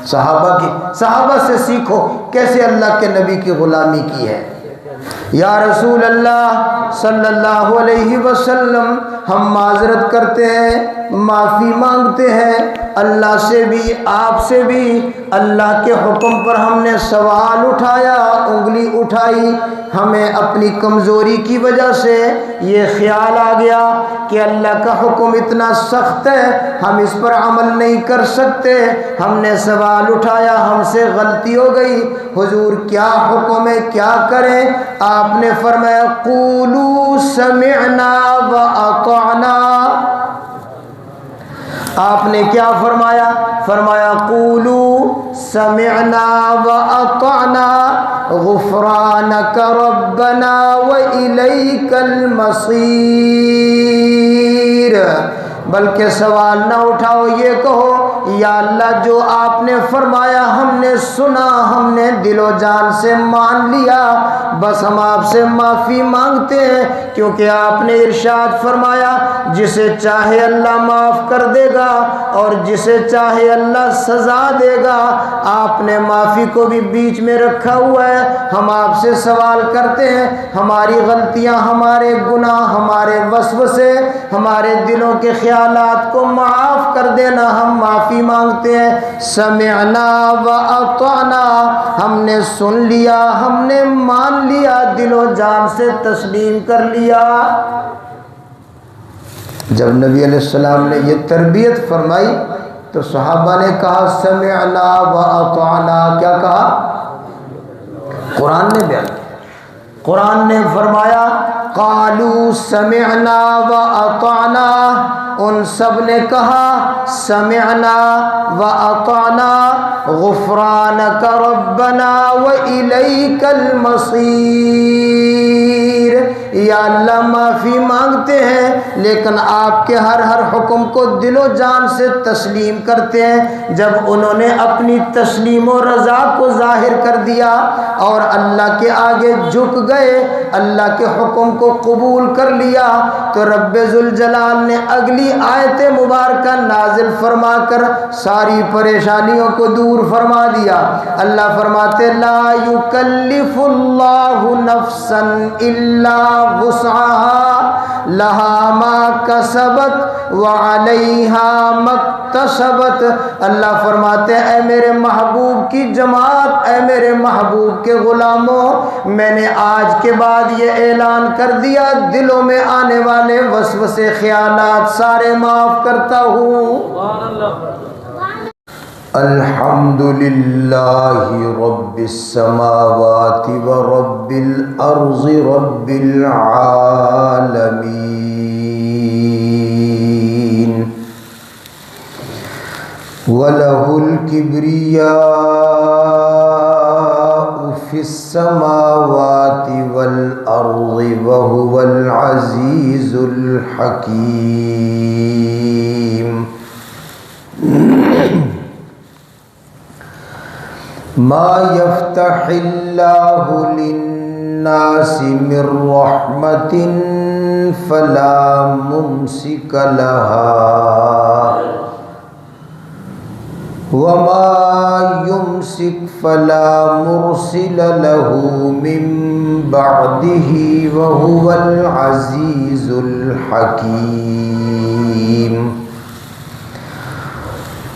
صحابہ سے سیکھو کیسے اللہ کے نبی کی غلامی کی ہے۔ یا رسول اللہ صلی اللہ علیہ وسلم، ہم معذرت کرتے ہیں، معافی مانگتے ہیں اللہ سے بھی آپ سے بھی۔ اللہ کے حکم پر ہم نے سوال اٹھایا، انگلی اٹھائی، ہمیں اپنی کمزوری کی وجہ سے یہ خیال آ گیا کہ اللہ کا حکم اتنا سخت ہے ہم اس پر عمل نہیں کر سکتے، ہم نے سوال اٹھایا، ہم سے غلطی ہو گئی، حضور کیا حکم ہے، کیا کریں؟ آپ نے فرمایا قولوا سمعنا واطعنا۔ آپ نے کیا فرمایا؟ فرمایا قولوا سمعنا واطعنا غفرانک ربنا والیک المصیر۔ بلکہ سوال نہ اٹھاؤ، یہ کہو یا اللہ جو آپ نے فرمایا ہم نے سنا، ہم نے دل و جان سے مان لیا، بس ہم آپ سے معافی مانگتے ہیں، کیونکہ آپ نے ارشاد فرمایا جسے چاہے اللہ معاف کر دے گا اور جسے چاہے اللہ سزا دے گا۔ آپ نے معافی کو بھی بیچ میں رکھا ہوا ہے۔ ہم آپ سے سوال کرتے ہیں ہماری غلطیاں، ہمارے گناہ، ہمارے وسوسے، ہمارے دلوں کے خیالات کو معاف کر دینا، ہم معافی مانگتے ہیں۔ سمعنا واطعنا، ہم نے سن لیا، ہم نے مان لیا، دل و جان سے تسلیم کر لیا۔ جب نبی علیہ السلام نے یہ تربیت فرمائی تو صحابہ نے کہا سمعنا واطعنا۔ کیا کہا؟ قرآن نے بیان کیا، قرآن نے فرمایا قالوا سمعنا واطعنا، ان سب نے کہا سمعنا واطعنا غفرانک ربنا والیک المصیر۔ یا اللہ معافی مانگتے ہیں لیکن آپ کے ہر حکم کو دل و جان سے تسلیم کرتے ہیں۔ جب انہوں نے اپنی تسلیم و رضا کو ظاہر کر دیا اور اللہ کے آگے جھک گئے، اللہ کے حکم کو قبول کر لیا، تو رب ذوالجلال نے اگلی آیت مبارکہ نازل فرما کر ساری پریشانیوں کو دور فرما دیا۔ اللہ فرماتے لا یکلف اللہ نفسا الا وسعها لها ما کسبت وعلیہا ما اکتسبت۔ اللہ فرماتے ہیں اے میرے محبوب کی جماعت، اے میرے محبوب کے غلاموں، میں نے آج کے بعد یہ اعلان کر دیا دلوں میں آنے والے وسوسے خیالات سارے معاف کرتا ہوں۔ الحمد للہ رب السماوات ورب الارض رب العالمین وَلَهُ الْكِبْرِيَاءُ فِي السَّمَاوَاتِ وَالْأَرْضِ وَهُوَ الْعَزِيزُ الْحَكِيمُ۔ ما يفتح الله للناس من رحمة فلا ممسك لها وما يمسك فلا مرسل له من بعده وهو العزيز الحكيم۔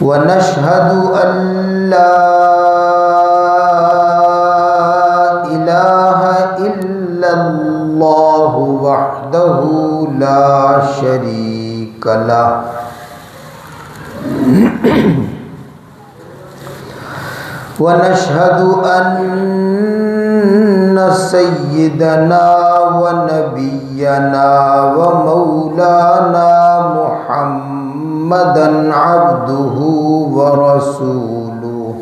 ونشهد أن لا إله إلا الله وحده لا شريك له ونشهد أن سيدنا ونبينا ومولانا محمدا عبده ورسوله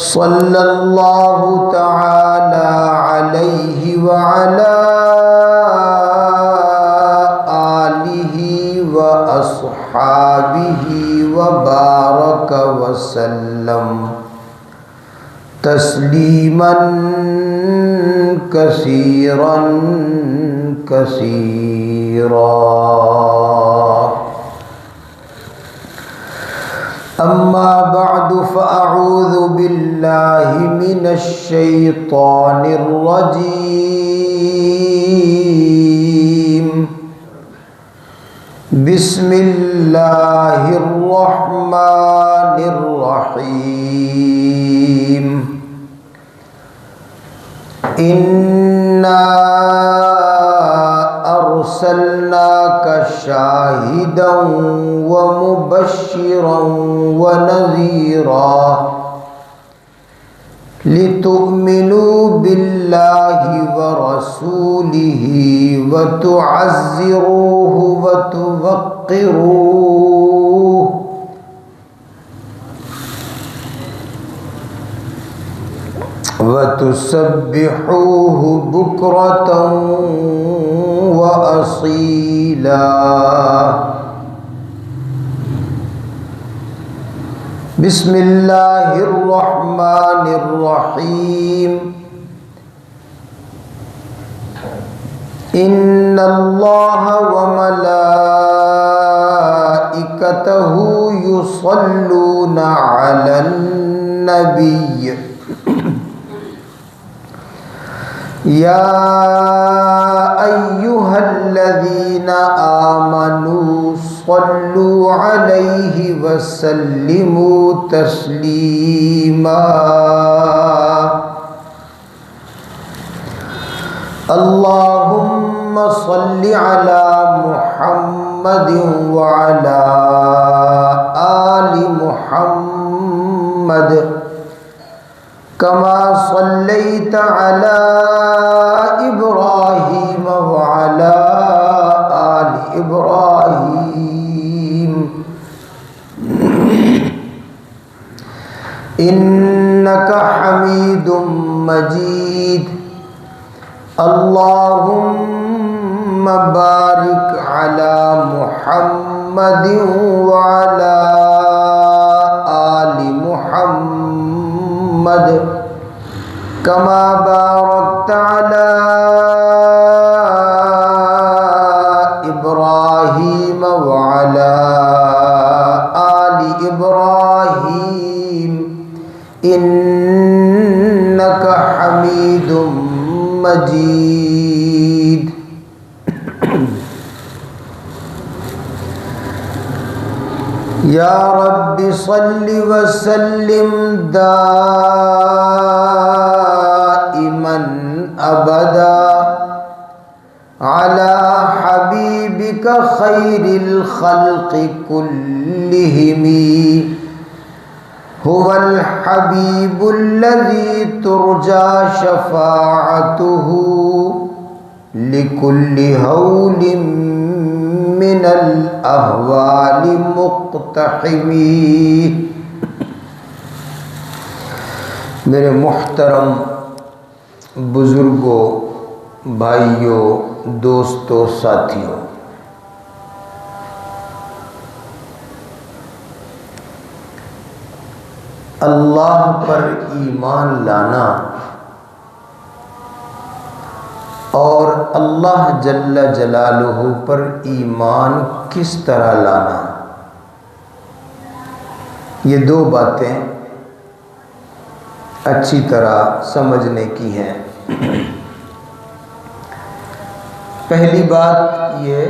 صلى الله تعالى عليه وعلى آله وأصحابه وبارك وسلم تسليما كثيرا كثيرا۔ أما بعد فأعوذ بالله من الشيطان الرجيم بسم الله الرحمن الرحيم إنا أرسلناك شاهدا ومبشرا ونذيرا لتؤمنوا بالله ورسوله وتعزروه وتوقروه وتسبحوه بكرة وأصيلا بسم الله الرحمن الرحيم إن الله وملائكته يصلون على النبي يا أيها الذين آمنوا صلوا عليه وسلموا تسليما اللهم صل على محمد وعلى آل محمد كما صليت على إبراهيم وعلى آل إبراهيم إنك حميد مجيد اللهم بارك على محمد وعلى آل محمد كما باركت على إبراهيم وعلى آل إبراهيم إنك حميد مجيد يا رب صل وسلم دائما أبدا على حبيبك خير الخلق كلهم هو الحبيب الذي ترجى شفاعته لكل هول من الأهوال مقتحمی۔ میرے محترم بزرگوں، بھائیوں، دوستوں، ساتھیوں، اللہ پر ایمان لانا اور اللہ جل جلالہ پر ایمان کس طرح لانا، یہ دو باتیں اچھی طرح سمجھنے کی ہیں۔ پہلی بات یہ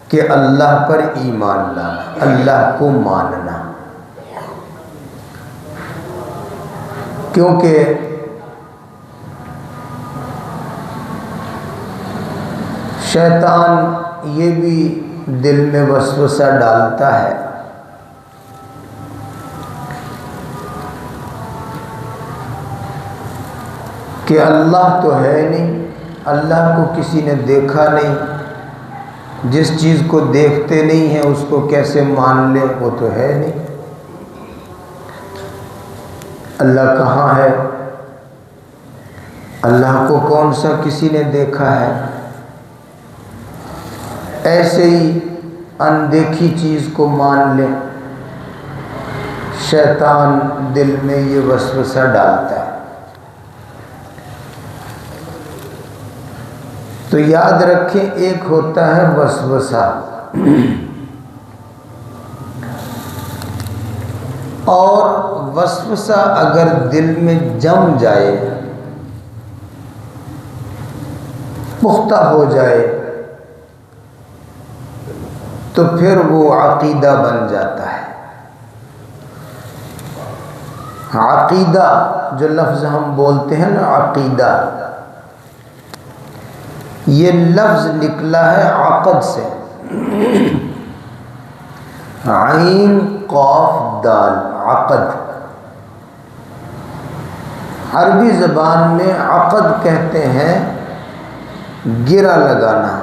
کہ اللہ پر ایمان لانا، اللہ کو ماننا، کیونکہ شیطان یہ بھی دل میں وسوسہ ڈالتا ہے کہ اللہ تو ہے نہیں، اللہ کو کسی نے دیکھا نہیں، جس چیز کو دیکھتے نہیں ہیں اس کو کیسے مان لے، وہ تو ہے نہیں، اللہ کہاں ہے، اللہ کو کون سا کسی نے دیکھا ہے۔ ایسے ہی اندیکھی چیز کو مان لیں، شیطان دل میں یہ وسوسہ ڈالتا ہے۔ تو یاد رکھیں، ایک ہوتا ہے وسوسہ، اور وسوسہ اگر دل میں جم جائے، پختہ ہو جائے، تو پھر وہ عقیدہ بن جاتا ہے۔ عقیدہ جو لفظ ہم بولتے ہیں نا، عقیدہ، یہ لفظ نکلا ہے عقد سے، عین قاف دال، عقد۔ عربی زبان میں عقد کہتے ہیں گرہ لگانا،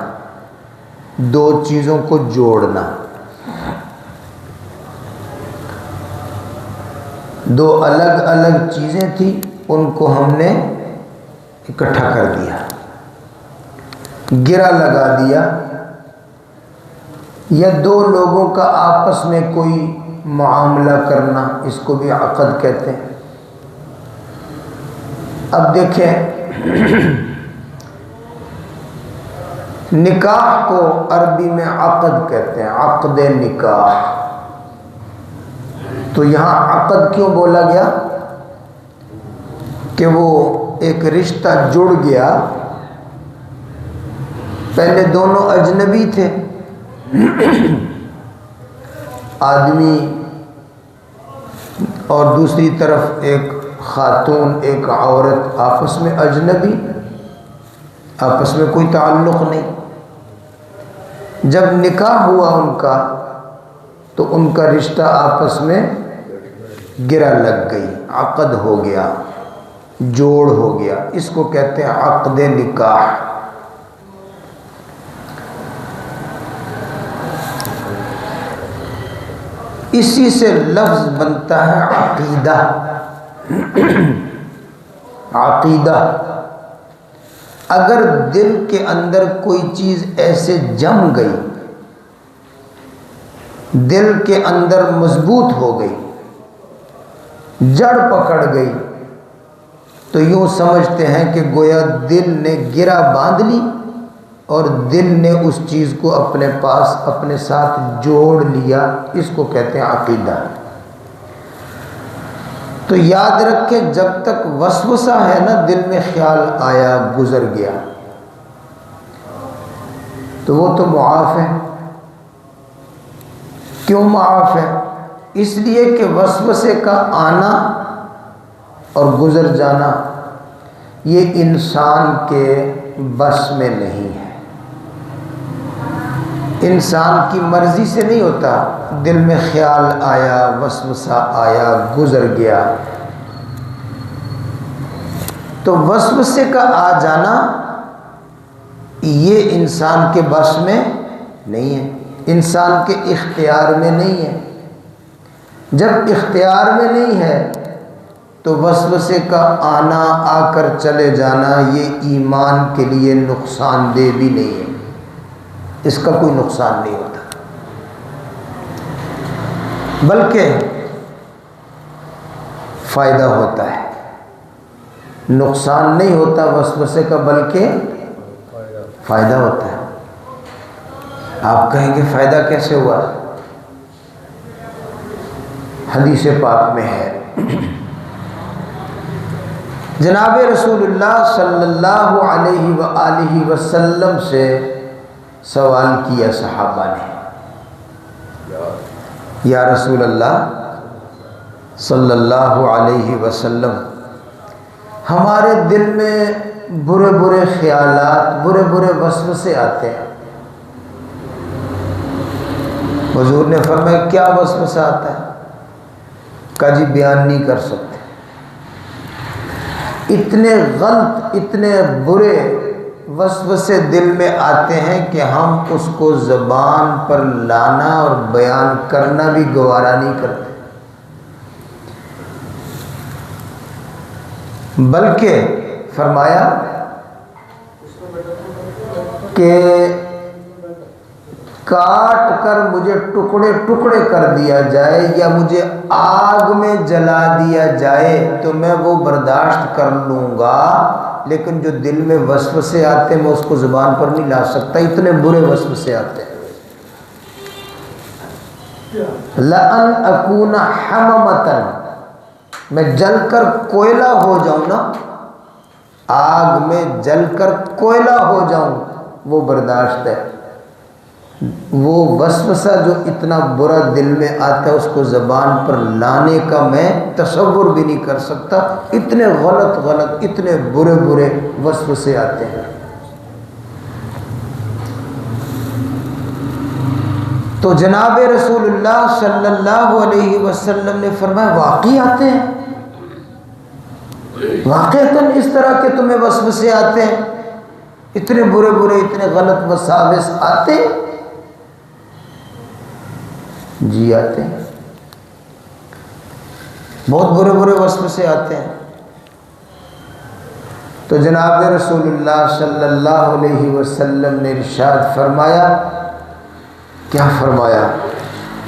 دو چیزوں کو جوڑنا، دو الگ الگ چیزیں تھیں ان کو ہم نے اکٹھا کر دیا، گرہ لگا دیا، یا دو لوگوں کا آپس میں کوئی معاملہ کرنا، اس کو بھی عقد کہتے ہیں۔ اب دیکھیں، نکاح کو عربی میں عقد کہتے ہیں، عقد نکاح۔ تو یہاں عقد کیوں بولا گیا؟ کہ وہ ایک رشتہ جڑ گیا، پہلے دونوں اجنبی تھے، آدمی اور دوسری طرف ایک خاتون، ایک عورت، آپس میں اجنبی، آپس میں کوئی تعلق نہیں۔ جب نکاح ہوا ان کا تو ان کا رشتہ آپس میں گرہ لگ گئی، عقد ہو گیا، جوڑ ہو گیا، اس کو کہتے ہیں عقد نکاح۔ اسی سے لفظ بنتا ہے عقیدہ۔ عقیدہ، اگر دل کے اندر کوئی چیز ایسے جم گئی، دل کے اندر مضبوط ہو گئی، جڑ پکڑ گئی، تو یوں سمجھتے ہیں کہ گویا دل نے گرہ باندھ لی اور دل نے اس چیز کو اپنے پاس اپنے ساتھ جوڑ لیا، اس کو کہتے ہیں عقیدہ۔ تو یاد رکھیں، جب تک وسوسہ ہے نا، دل میں خیال آیا، گزر گیا، تو وہ تو معاف ہے۔ کیوں معاف ہے؟ اس لیے کہ وسوسے کا آنا اور گزر جانا یہ انسان کے بس میں نہیں ہے، انسان کی مرضی سے نہیں ہوتا۔ دل میں خیال آیا، وسوسہ آیا، گزر گیا، تو وسوسے کا آ جانا یہ انسان کے بس میں نہیں ہے، انسان کے اختیار میں نہیں ہے۔ جب اختیار میں نہیں ہے تو وسوسے کا آنا، آ کر چلے جانا، یہ ایمان کے لیے نقصان دہ بھی نہیں ہے، اس کا کوئی نقصان نہیں ہوتا، بلکہ فائدہ ہوتا ہے۔ نقصان نہیں ہوتا وسوسے کا، بلکہ فائدہ ہوتا ہے۔ آپ کہیں گے فائدہ کیسے ہوا؟ حدیث پاک میں ہے، جناب رسول اللہ صلی اللہ علیہ وآلہ وسلم سے سوال کیا صحابہ نے، یا رسول اللہ صلی اللہ علیہ وسلم، ہمارے دل میں برے برے خیالات، برے برے وسوسے آتے ہیں۔ حضور نے فرمایا کیا وسوسہ آتا ہے؟ کہا جی بیان نہیں کر سکتے، اتنے غلط، اتنے برے وسوسے دل میں آتے ہیں کہ ہم اس کو زبان پر لانا اور بیان کرنا بھی گوارا نہیں کرتے، بلکہ فرمایا کہ کاٹ کر مجھے ٹکڑے ٹکڑے کر دیا جائے یا مجھے آگ میں جلا دیا جائے تو میں وہ برداشت کر لوں گا، لیکن جو دل میں وسوسے آتے ہیں میں اس کو زبان پر نہیں لا سکتا، اتنے برے وسوسے آتے ہیں۔ لَأَنْ أَكُونَ حَمَمَةً، میں جل کر کوئلہ ہو جاؤں نا، آگ میں جل کر کوئلہ ہو جاؤں، وہ برداشت ہے۔ وہ وسوسہ جو اتنا برا دل میں آتا ہے اس کو زبان پر لانے کا میں تصور بھی نہیں کر سکتا، اتنے غلط غلط اتنے برے برے وسوسے آتے ہیں۔ تو جناب رسول اللہ صلی اللہ علیہ وسلم نے فرمایا واقعی آتے ہیں، واقعتاً اس طرح کے تمہیں وسوسے آتے ہیں، اتنے برے برے اتنے غلط وساوس آتے ہیں؟ جی آتے ہیں، بہت برے برے وسوسے آتے ہیں۔ تو جناب رسول اللہ صلی اللہ علیہ وسلم نے ارشاد فرمایا، کیا فرمایا؟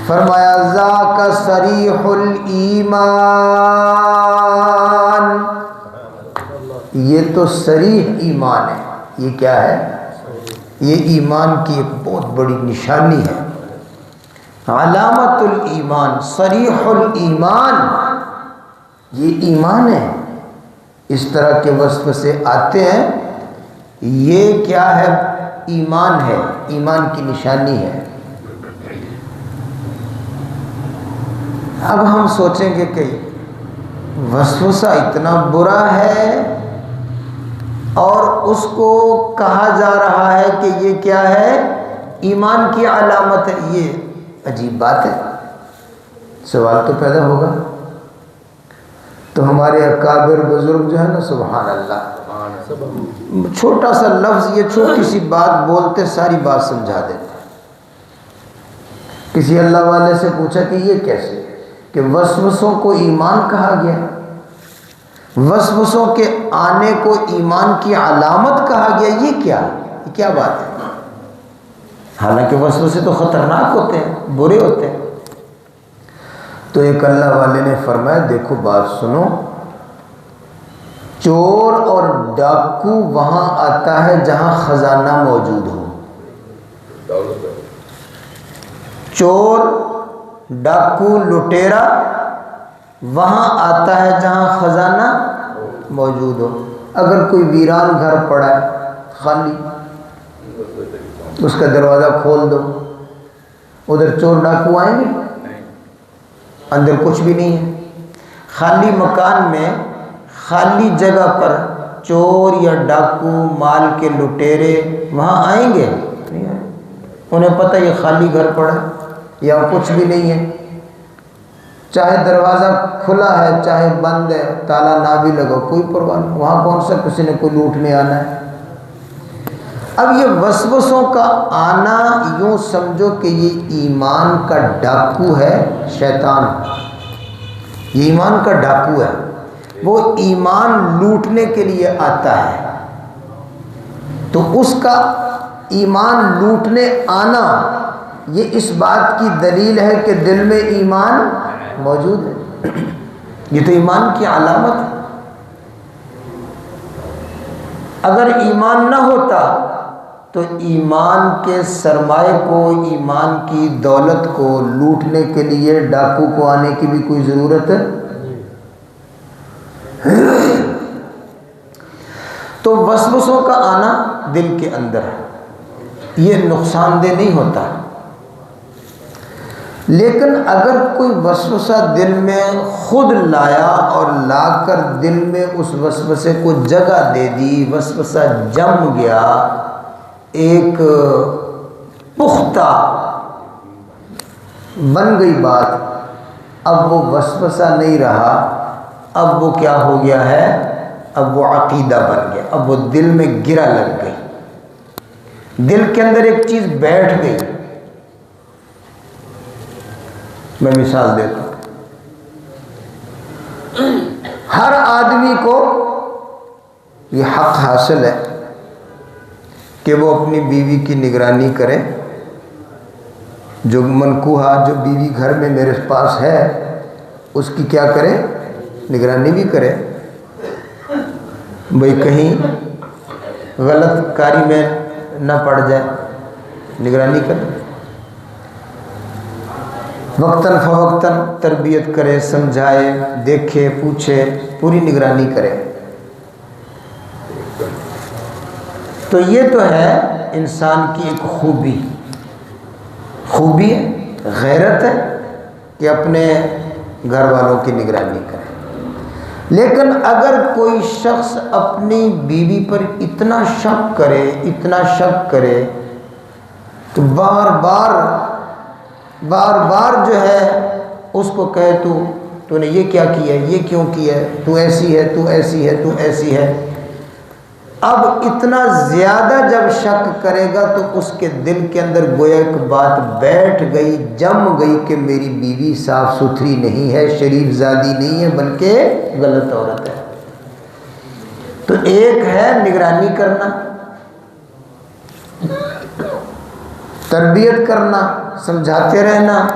فرمایا ذاک صریح الایمان، یہ تو صریح ایمان ہے۔ یہ کیا ہے؟ یہ ایمان کی ایک بہت بڑی نشانی ہے، علامت الایمان، صریح الایمان، یہ ایمان ہے۔ اس طرح کے وسوسے آتے ہیں، یہ کیا ہے؟ ایمان ہے، ایمان کی نشانی ہے۔ اب ہم سوچیں گے کہ وسوسہ اتنا برا ہے اور اس کو کہا جا رہا ہے کہ یہ کیا ہے؟ ایمان کی علامت ہے، یہ عجیب بات ہے۔ سوال تو پیدا ہوگا۔ تو ہمارے اکابر بزرگ جو ہے نا، سبحان اللہ، چھوٹا سا لفظ، یہ چھوٹی سی بات بولتے ساری بات سمجھا دیتے۔ کسی اللہ والے سے پوچھا کہ یہ کیسے کہ وسوسوں کو ایمان کہا گیا، وسوسوں کے آنے کو ایمان کی علامت کہا گیا، یہ کیا بات ہے؟ حالانکہ وسوسے تو خطرناک ہوتے ہیں، برے ہوتے ہیں۔ تو ایک اللہ والے نے فرمایا دیکھو بات سنو، چور اور ڈاکو وہاں آتا ہے جہاں خزانہ موجود ہو۔ چور ڈاکو لٹیرا وہاں آتا ہے جہاں خزانہ موجود ہو۔ اگر کوئی ویران گھر پڑا ہے خالی، اس کا دروازہ کھول دو، ادھر چور ڈاکو آئیں گے؟ اندر کچھ بھی نہیں ہے، خالی مکان میں خالی جگہ پر چور یا ڈاکو مال کے لٹیرے وہاں آئیں گے؟ نہیں آئیں۔ انہیں پتہ یہ خالی گھر پڑا ہے، یا کچھ بھی نہیں ہے، چاہے دروازہ کھلا ہے چاہے بند ہے، تالا نہ بھی لگو، کوئی پرواہ نہیں، وہاں کون سا کسی نے کوئی لوٹنے آنا ہے۔ اب یہ وسوسوں کا آنا یوں سمجھو کہ یہ ایمان کا ڈاکو ہے، شیطان، یہ ایمان کا ڈاکو ہے، وہ ایمان لوٹنے کے لیے آتا ہے۔ تو اس کا ایمان لوٹنے آنا یہ اس بات کی دلیل ہے کہ دل میں ایمان موجود ہے، یہ تو ایمان کی علامت ہے۔ اگر ایمان نہ ہوتا تو ایمان کے سرمایہ کو، ایمان کی دولت کو لوٹنے کے لیے ڈاکو کو آنے کی بھی کوئی ضرورت ہے؟ تو وسوسوں کا آنا دل کے اندر ہے، یہ نقصان دہ نہیں ہوتا، لیکن اگر کوئی وسوسہ دل میں خود لایا اور لا کر دل میں اس وسوسے کو جگہ دے دی، وسوسہ جم گیا، ایک پختہ بن گئی بات، اب وہ وسوسہ نہیں رہا، اب وہ کیا ہو گیا ہے؟ اب وہ عقیدہ بن گیا، اب وہ دل میں گرہ لگ گئی، دل کے اندر ایک چیز بیٹھ گئی۔ میں مثال دیتا ہوں، ہر آدمی کو یہ حق حاصل ہے کہ وہ اپنی بیوی کی نگرانی کرے، جو منکوحہ جو بیوی گھر میں میرے پاس ہے اس کی کیا کرے؟ نگرانی بھی کرے، بھئی کہیں غلط کاری میں نہ پڑ جائے، نگرانی کرے۔ وقتاً فوقتاً تربیت کرے، سمجھائے، دیکھے، پوچھے، پوری نگرانی کرے۔ تو یہ تو ہے انسان کی ایک خوبی ہے، غیرت ہے کہ اپنے گھر والوں کی نگرانی کرے۔ لیکن اگر کوئی شخص اپنی بیوی پر اتنا شک کرے تو بار بار جو ہے اس کو کہے تو نے یہ کیا کیا ہے، یہ کیوں کیا ہے، تو ایسی ہے، تو ایسی ہے، تو ایسی ہے۔ اب اتنا زیادہ جب شک کرے گا تو اس کے دل کے اندر گویا ایک بات بیٹھ گئی، جم گئی کہ میری بیوی صاف ستھری نہیں ہے، شریف زادی نہیں ہے، بلکہ غلط عورت ہے۔ تو ایک ہے نگرانی کرنا، تربیت کرنا، سمجھاتے رہنا،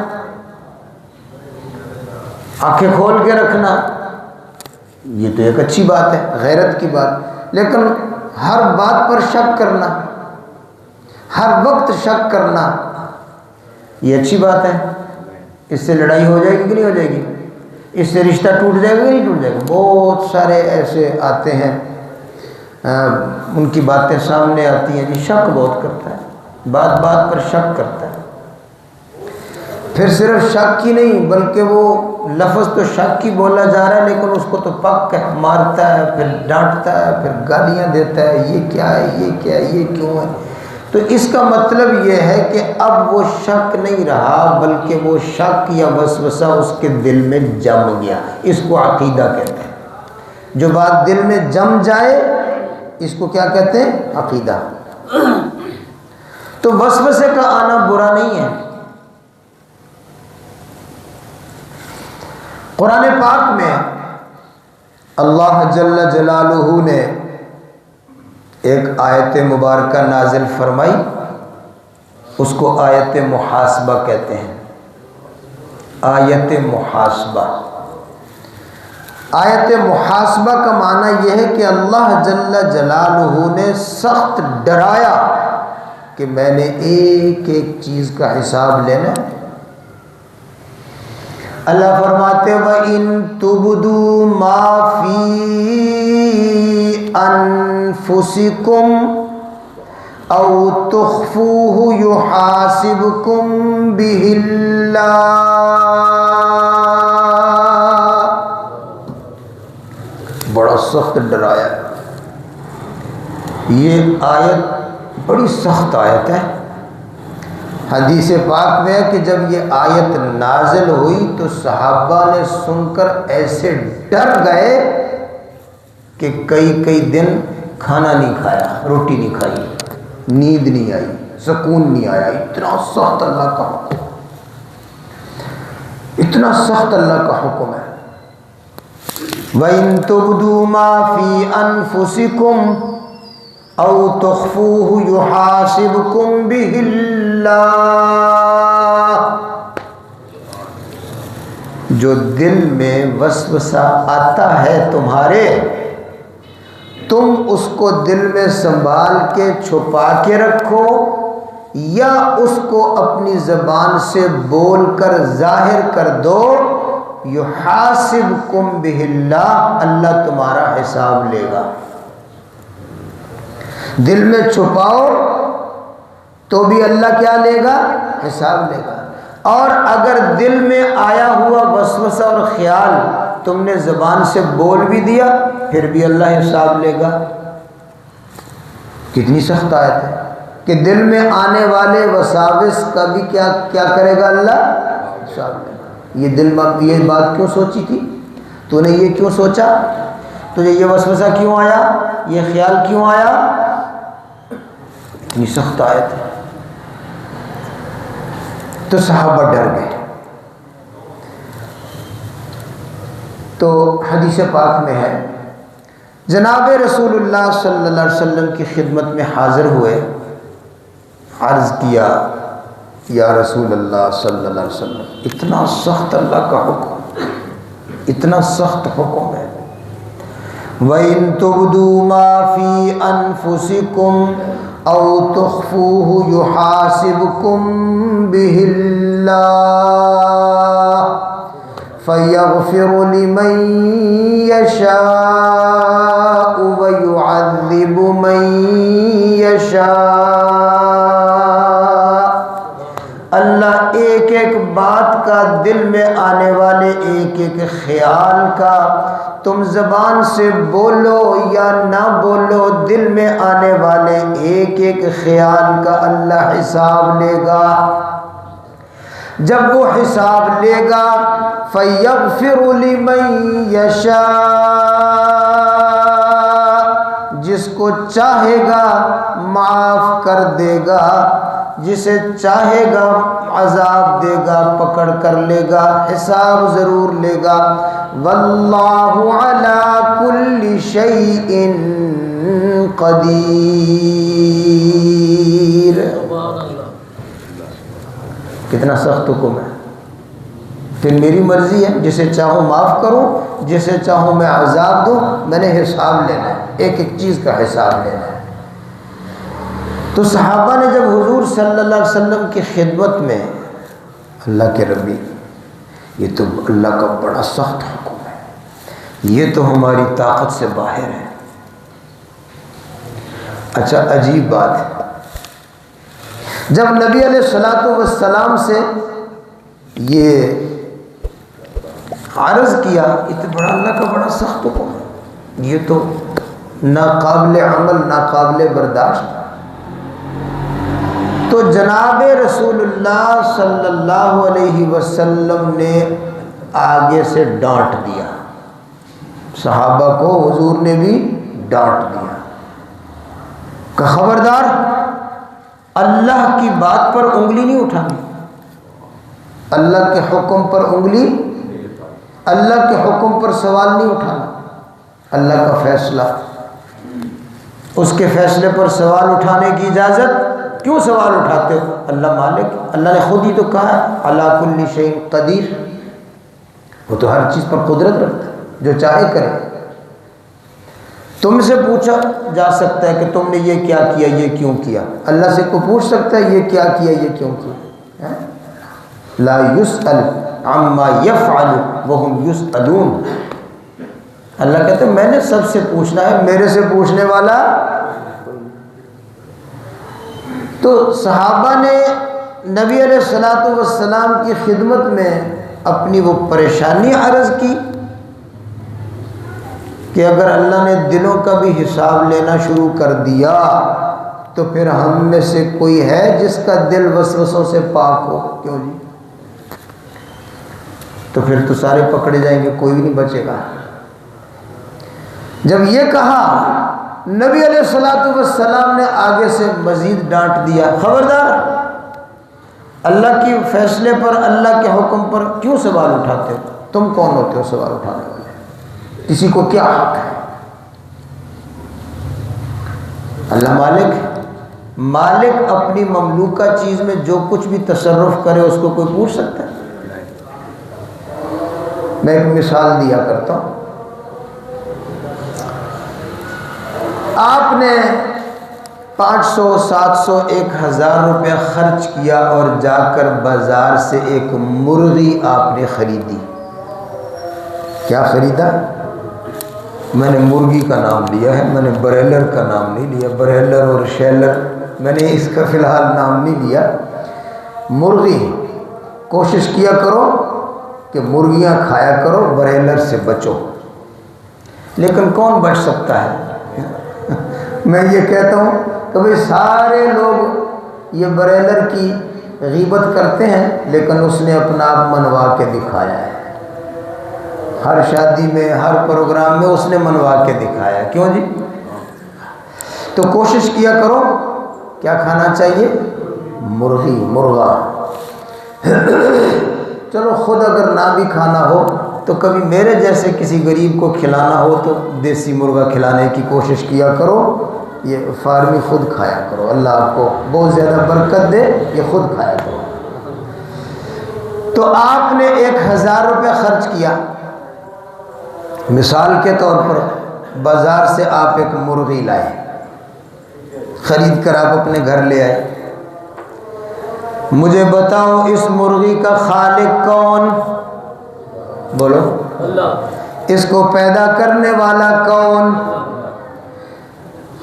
آنکھیں کھول کے رکھنا، یہ تو ایک اچھی بات ہے، غیرت کی بات۔ لیکن ہر بات پر شک کرنا، ہر وقت شک کرنا، یہ اچھی بات ہے؟ اس سے لڑائی ہو جائے گی کہ نہیں ہو جائے گی؟ اس سے رشتہ ٹوٹ جائے گا کہ نہیں ٹوٹ جائے گا؟ بہت سارے ایسے آتے ہیں، ان کی باتیں سامنے آتی ہیں، جی شک بہت کرتا ہے، بات بات پر شک کرتا ہے۔ پھر صرف شک ہی نہیں بلکہ وہ لفظ تو شک کی بولا جا رہا ہے، لیکن اس کو تو پک مارتا ہے، پھر ڈانٹتا ہے، پھر گالیاں دیتا ہے، یہ کیا ہے، یہ کیا ہے، یہ کیوں ہے۔ تو اس کا مطلب یہ ہے کہ اب وہ شک نہیں رہا بلکہ وہ شک یا وسوسہ اس کے دل میں جم گیا۔ اس کو عقیدہ کہتے ہیں۔ جو بات دل میں جم جائے اس کو کیا کہتے ہیں؟ عقیدہ۔ تو وسوسے کا آنا برا نہیں ہے۔ قرآن پاک میں اللہ جل جلالہ نے ایک آیت مبارکہ نازل فرمائی، اس کو آیت محاسبہ کہتے ہیں۔ آیت محاسبہ، آیت محاسبہ کا معنی یہ ہے کہ اللہ جل جلالہ نے سخت ڈرایا کہ میں نے ایک ایک چیز کا حساب لینا ہے۔ اللہ فرماتے وَإِن تُبْدُوا مَا فِي أَنفُسِكُمْ أَوْ تُخْفُوهُ يُحَاسِبْكُمْ بِهِ اللَّهُ۔ بڑا سخت ڈرایا ہے۔ یہ آیت بڑی سخت آیت ہے۔ حدیث پاک میں ہے کہ جب یہ آیت نازل ہوئی تو صحابہ نے سن کر ایسے ڈر گئے کہ کئی دن کھانا نہیں کھایا، روٹی نہیں کھائی، نیند نہیں آئی، سکون نہیں آیا۔ اتنا سخت اللہ کا حکم، اتنا سخت اللہ کا حکم ہے۔ وَإِن تُبْدُوا مَا فِي أَنفُسِكُمْ أَوْ تُخْفُوهُ يُحَاسِبْكُمْ بِهِ اللَّهُ۔ جو دل میں وسوسہ آتا ہے تمہارے، تم اس کو دل میں سنبھال کے چھپا کے رکھو یا اس کو اپنی زبان سے بول کر ظاہر کر دو، یحاسبکم بہ اللہ، اللہ تمہارا حساب لے گا۔ دل میں چھپاؤ تو بھی اللہ کیا لے گا؟ حساب لے گا۔ اور اگر دل میں آیا ہوا وسوسہ اور خیال تم نے زبان سے بول بھی دیا پھر بھی اللہ حساب لے گا۔ کتنی سخت آیت ہے کہ دل میں آنے والے وساوس کا بھی کیا کرے گا؟ اللہ حساب لے گا۔ یہ دل میں یہ بات کیوں سوچی تھی تو نے؟ یہ کیوں سوچا؟ تجھے یہ وسوسہ کیوں آیا؟ یہ خیال کیوں آیا؟ اتنی سخت آیت ہے۔ تو صحابہ ڈر گئے۔ تو حدیث پاک میں ہے جناب رسول اللہ صلی اللہ علیہ وسلم کی خدمت میں حاضر ہوئے، عرض کیا یا رسول اللہ صلی اللہ علیہ وسلم، اتنا سخت اللہ کا حکم، اتنا سخت حکم ہے، وَإِن تُبْدُوا مَا فِي أَنفُسِكُمْ أَوْ تُخْفُوهُ يُحَاسِبْكُمْ بِهِ اللَّهُ۔ فَيَغْفِرُ لِمَن يَشَاءُ وَيُعَذِّبُ مَن يَشَاءُ۔ اللہ ایک ایک بات کا، دل میں آنے والے ایک ایک خیال کا، تم زبان سے بولو یا نہ بولو، دل میں آنے والے ایک ایک خیال کا اللہ حساب لے گا۔ جب وہ حساب لے گا فَيَغْفِرُ لِمَن يَشَاءُ، جس کو چاہے گا معاف کر دے گا، جسے چاہے گا عذاب دے گا، پکڑ کر لے گا، حساب ضرور لے گا۔ وَاللَّهُ عَلَى كُلِّ شَيْءٍ قَدِيرٌ۔ کتنا سخت حکم ہے، پھر میری مرضی ہے، جسے چاہوں معاف کروں، جسے چاہوں میں عذاب دوں، میں نے حساب لینا ہے، ایک ایک چیز کا حساب لینا ہے۔ تو صحابہ نے جب حضور صلی اللہ علیہ وسلم کی خدمت میں، اللہ کے ربی یہ تو اللہ کا بڑا سخت حکم ہے، یہ تو ہماری طاقت سے باہر ہے۔ اچھا عجیب بات ہے، جب نبی علیہ الصلوۃ والسلام سے یہ عرض کیا، یہ تو بڑا اللہ کا بڑا سخت حکم ہے، یہ تو ناقابل عمل، ناقابل برداشت۔ تو جناب رسول اللہ صلی اللہ علیہ وسلم نے آگے سے ڈانٹ دیا، صحابہ کو حضور نے بھی ڈانٹ دیا کہ خبردار، اللہ کی بات پر انگلی نہیں اٹھانی، اللہ کے حکم پر انگلی، اللہ کے حکم پر سوال نہیں اٹھانا۔ اللہ کا فیصلہ، اس کے فیصلے پر سوال اٹھانے کی اجازت، کیوں سوال اٹھاتے ہو؟ اللہ مالک، اللہ نے خود ہی تو کہا ہے علی کل شیء قدیر، وہ تو ہر چیز پر قدرت رکھتا ہے، جو چاہے کرے۔ تم سے پوچھا جا سکتا ہے کہ تم نے یہ کیا کیا، یہ کیوں کیا، اللہ سے کوئی پوچھ سکتا ہے یہ کیا کیا، یہ کیوں کیا؟ لا یسأل عما یفعل وهم یسألون۔ اللہ کہتے ہیں میں نے سب سے پوچھنا ہے، میرے سے پوچھنے والا۔ تو صحابہ نے نبی علیہ الصلوۃ والسلام کی خدمت میں اپنی وہ پریشانی عرض کی کہ اگر اللہ نے دلوں کا بھی حساب لینا شروع کر دیا تو پھر ہم میں سے کوئی ہے جس کا دل وسوسوں سے پاک ہو؟ کیوں جی؟ تو پھر تو سارے پکڑے جائیں گے، کوئی بھی نہیں بچے گا۔ جب یہ کہا، نبی علیہ الصلوۃ والسلام نے آگے سے مزید ڈانٹ دیا، خبردار، اللہ کے فیصلے پر، اللہ کے حکم پر کیوں سوال اٹھاتے ہو؟ تم کون ہوتے ہو سوال اٹھانے والے؟ کسی کو کیا حق ہے؟ اللہ مالک، مالک اپنی مملوکہ چیز میں جو کچھ بھی تصرف کرے اس کو کوئی پوچھ سکتا ہے؟ میں ایک مثال دیا کرتا ہوں، آپ نے 500 700 1000 روپے خرچ کیا اور جا کر بازار سے ایک مرغی آپ نے خریدی۔ کیا خریدا؟ میں نے مرغی کا نام لیا ہے، میں نے بریلر کا نام نہیں لیا، بریلر اور شیلر میں نے اس کا فی الحال نام نہیں لیا، مرغی۔ کوشش کیا کرو کہ مرغیاں کھایا کرو، بریلر سے بچو۔ لیکن کون بچ سکتا ہے؟ میں یہ کہتا ہوں کہ بھئی سارے لوگ یہ بریلر کی غیبت کرتے ہیں، لیکن اس نے اپنا آپ منوا کے دکھایا ہے، ہر شادی میں، ہر پروگرام میں اس نے منوا کے دکھایا ہے۔ کیوں جی؟ تو کوشش کیا کرو، کیا کھانا چاہیے؟ مرغی، مرغا۔ چلو خود اگر نہ بھی کھانا ہو تو کبھی میرے جیسے کسی غریب کو کھلانا ہو تو دیسی مرغا کھلانے کی کوشش کیا کرو، یہ فارمی خود کھایا کرو، اللہ آپ کو بہت زیادہ برکت دے، یہ خود کھایا کرو۔ تو آپ نے 1000 روپے خرچ کیا، مثال کے طور پر بازار سے آپ ایک مرغی لائے، خرید کر آپ اپنے گھر لے آئے۔ مجھے بتاؤ اس مرغی کا خالق کون؟ بولو اللہ۔ اس کو پیدا کرنے والا کون؟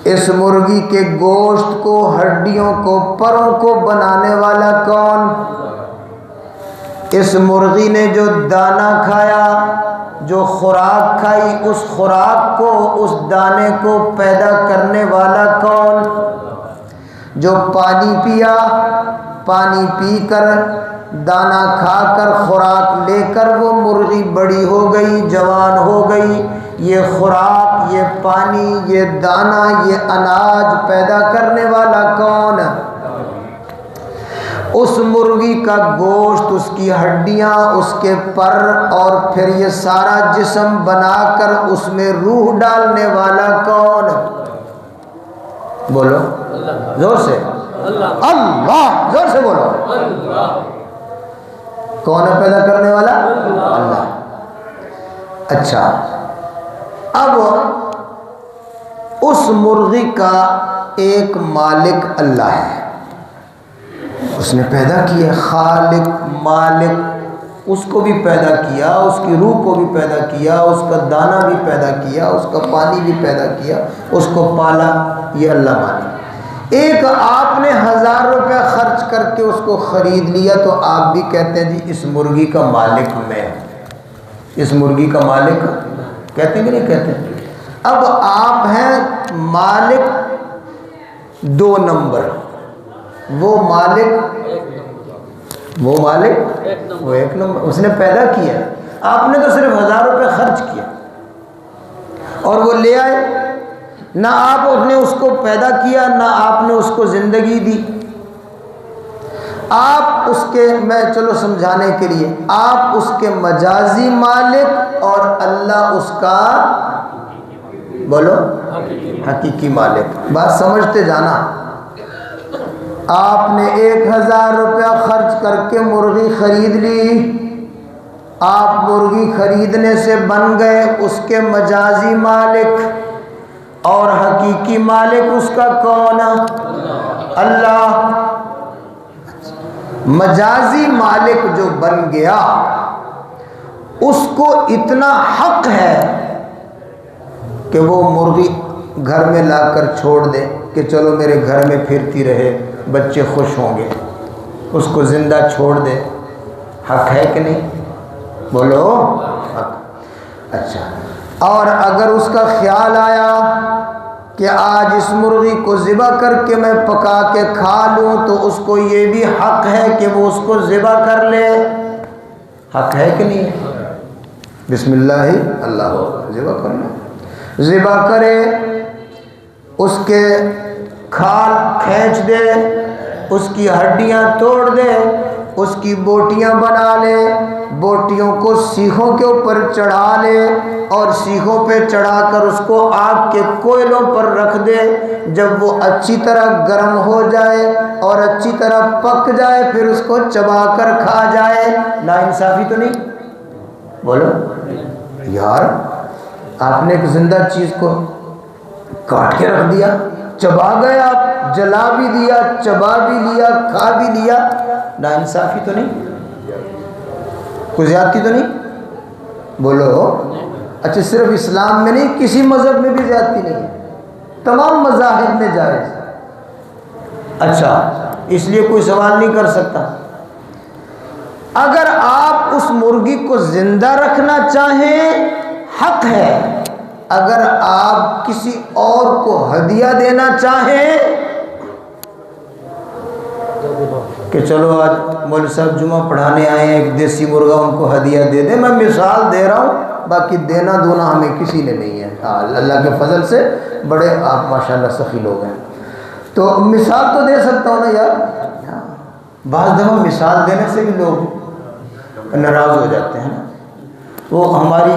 اس مرغی کے گوشت کو، ہڈیوں کو، پروں کو بنانے والا کون؟ اس مرغی نے جو دانہ کھایا، جو خوراک کھائی، اس خوراک کو، اس دانے کو پیدا کرنے والا کون؟ جو پانی پیا، پانی پی کر، دانہ کھا کر، خوراک لے کر وہ مرغی بڑی ہو گئی، جوان ہو گئی، یہ خوراک، یہ پانی، یہ دانہ، یہ اناج پیدا کرنے والا کون؟ اس مرغی کا گوشت، اس کی ہڈیاں، اس کے پر، اور پھر یہ سارا جسم بنا کر اس میں روح ڈالنے والا کون؟ بولو زور سے، اللہ، زور سے بولو، کون ہے پیدا کرنے والا؟ اللہ۔ اچھا، اب اس مرغی کا ایک مالک اللہ ہے، اس نے پیدا کیا، خالق، مالک، اس کو بھی پیدا کیا، اس کی روح کو بھی پیدا کیا، اس کا دانہ بھی پیدا کیا، اس کا پانی بھی پیدا کیا، اس کو پالا، یہ اللہ مالک۔ ایک آپ نے 1000 روپے خرچ کر کے اس کو خرید لیا تو آپ بھی کہتے ہیں جی اس مرغی کا مالک میں، اس مرغی کا مالک کہتے ہیں کہ نہیں کہتے؟ اب آپ ہیں مالک 2 نمبر، وہ ایک نمبر، اس نے پیدا کیا، آپ نے تو صرف 1000 روپے خرچ کیا اور وہ لے آئے، نہ آپ نے اس کو پیدا کیا، نہ آپ نے اس کو زندگی دی۔ آپ اس کے، میں چلو سمجھانے کے لیے، آپ اس کے مجازی مالک اور اللہ اس کا، بولو، حقیقی مالک۔ بات سمجھتے جانا۔ آپ نے 1000 روپیہ خرچ کر کے مرغی خرید لی، آپ مرغی خریدنے سے بن گئے اس کے مجازی مالک، اور حقیقی مالک اس کا کون؟ اللہ۔ مجازی مالک جو بن گیا اس کو اتنا حق ہے کہ وہ مرغی گھر میں لا کر چھوڑ دے کہ چلو میرے گھر میں پھرتی رہے، بچے خوش ہوں گے، اس کو زندہ چھوڑ دے، حق ہے کہ نہیں؟ بولو حق۔ اچھا، اور اگر اس کا خیال آیا کہ آج اس مرغی کو ذبح کر کے میں پکا کے کھا لوں تو اس کو یہ بھی حق ہے کہ وہ اس کو ذبح کر لے، حق ہے کہ نہیں ہے؟ بسم اللہ اللہ، ذبح کرنا، ذبح کرے، اس کے کھال کھینچ دے، اس کی ہڈیاں توڑ دے، اس کی بوٹیاں بنا لے، بوٹیوں کو سیخوں کے اوپر چڑھا لے اور سیخوں پہ چڑھا کر اس کو آگ کے کوئلوں پر رکھ دے، جب وہ اچھی طرح گرم ہو جائے اور اچھی طرح پک جائے پھر اس کو چبا کر کھا جائے۔ ناانصافی تو نہیں؟ بولو یار، آپ نے ایک زندہ چیز کو کاٹ کے رکھ دیا، چبا گئے، آپ جلا بھی دیا، چبا بھی لیا، کھا بھی لیا، ناانصافی تو نہیں؟ کوئی زیادتی تو نہیں؟ بولو۔ اچھا، صرف اسلام میں نہیں، کسی مذہب میں بھی زیادتی نہیں ہے، تمام مذاہب میں جائز۔ اچھا، اس لیے کوئی سوال نہیں کر سکتا۔ اگر آپ اس مرغی کو زندہ رکھنا چاہیں حق ہے، اگر آپ کسی اور کو ہدیہ دینا چاہیں کہ چلو آج مولوی صاحب جمعہ پڑھانے آئے ہیں، ایک دیسی مرغا ان کو ہدیہ دے دیں، میں مثال دے رہا ہوں، باقی دینا دونا ہمیں کسی نے نہیں ہے، اللہ کے فضل سے بڑے آپ ماشاءاللہ سخی لوگ ہیں، تو مثال تو دے سکتا ہوں نا یار۔ بعض دفعہ مثال دینے سے بھی لوگ ناراض ہو جاتے ہیں۔ وہ ہماری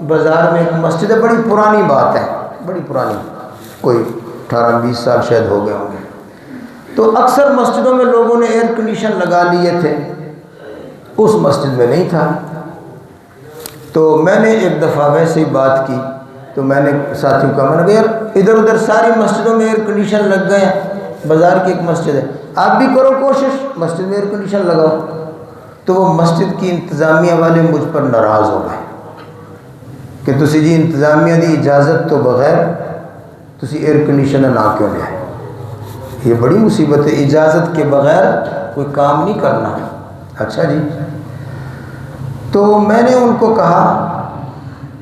بازار میں ایک مسجد ہے، بڑی پرانی بات ہے، بڑی پرانی، کوئی 18-20 سال شاید ہو گئے ہوں گے، تو اکثر مسجدوں میں لوگوں نے ایئر کنڈیشن لگا لیے تھے، اس مسجد میں نہیں تھا، تو میں نے ایک دفعہ ویسے ہی بات کی، تو میں نے ساتھیوں کا، میں نے کہا یار ادھر ادھر ساری مسجدوں میں ایئر کنڈیشن لگ گئے ہیں، بازار کی ایک مسجد ہے، آپ بھی کرو کوشش مسجد میں ایئر کنڈیشن لگاؤ۔ تو وہ مسجد کی انتظامیہ والے مجھ پر ناراض ہو گئے کہ تسی جی انتظامیہ دی اجازت تو بغیر تسی ایئر کنڈیشنر نہ کیوں لے آئے؟ یہ بڑی مصیبت ہے، اجازت کے بغیر کوئی کام نہیں کرنا۔ اچھا جی، تو میں نے ان کو کہا،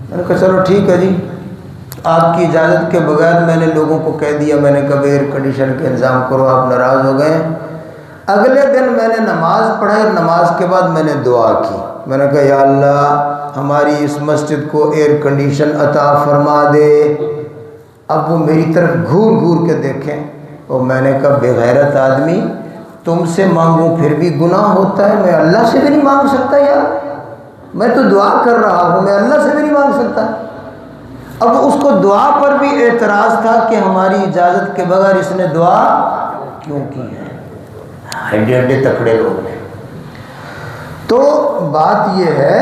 میں نے کہا چلو ٹھیک ہے جی، آپ کی اجازت کے بغیر میں نے لوگوں کو کہہ دیا، میں نے کہا ایئر کنڈیشن کا انتظام کرو، آپ ناراض ہو گئے۔ اگلے دن میں نے نماز پڑھائی اور نماز کے بعد میں نے دعا کی، میں نے کہا یا اللہ ہماری اس مسجد کو ایئر کنڈیشن عطا فرما دے۔ اب وہ میری طرف گھور گھور کے دیکھیں، اور میں نے کہا بے غیرت آدمی، تم سے مانگوں پھر بھی گناہ ہوتا ہے، میں اللہ سے بھی نہیں مانگ سکتا یار، میں تو دعا کر رہا ہوں، میں اللہ سے بھی نہیں مانگ سکتا۔ اب اس کو دعا پر بھی اعتراض تھا کہ ہماری اجازت کے بغیر اس نے دعا کیوں کی ہے، ہڈے ہڈے تکڑے لوگ نے۔ تو بات یہ ہے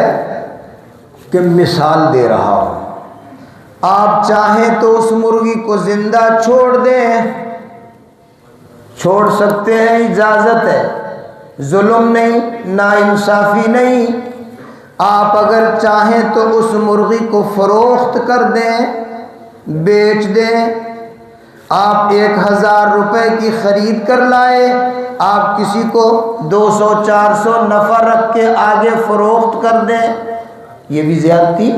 کہ مثال دے رہا ہوں، آپ چاہیں تو اس مرغی کو زندہ چھوڑ دیں، چھوڑ سکتے ہیں، اجازت ہے، ظلم نہیں، ناانصافی نہیں۔ آپ اگر چاہیں تو اس مرغی کو فروخت کر دیں، بیچ دیں، آپ 1000 روپے کی خرید کر لائے، آپ کسی کو 200 400 نفع رکھ کے آگے فروخت کر دیں، یہ بھی زیادتی۔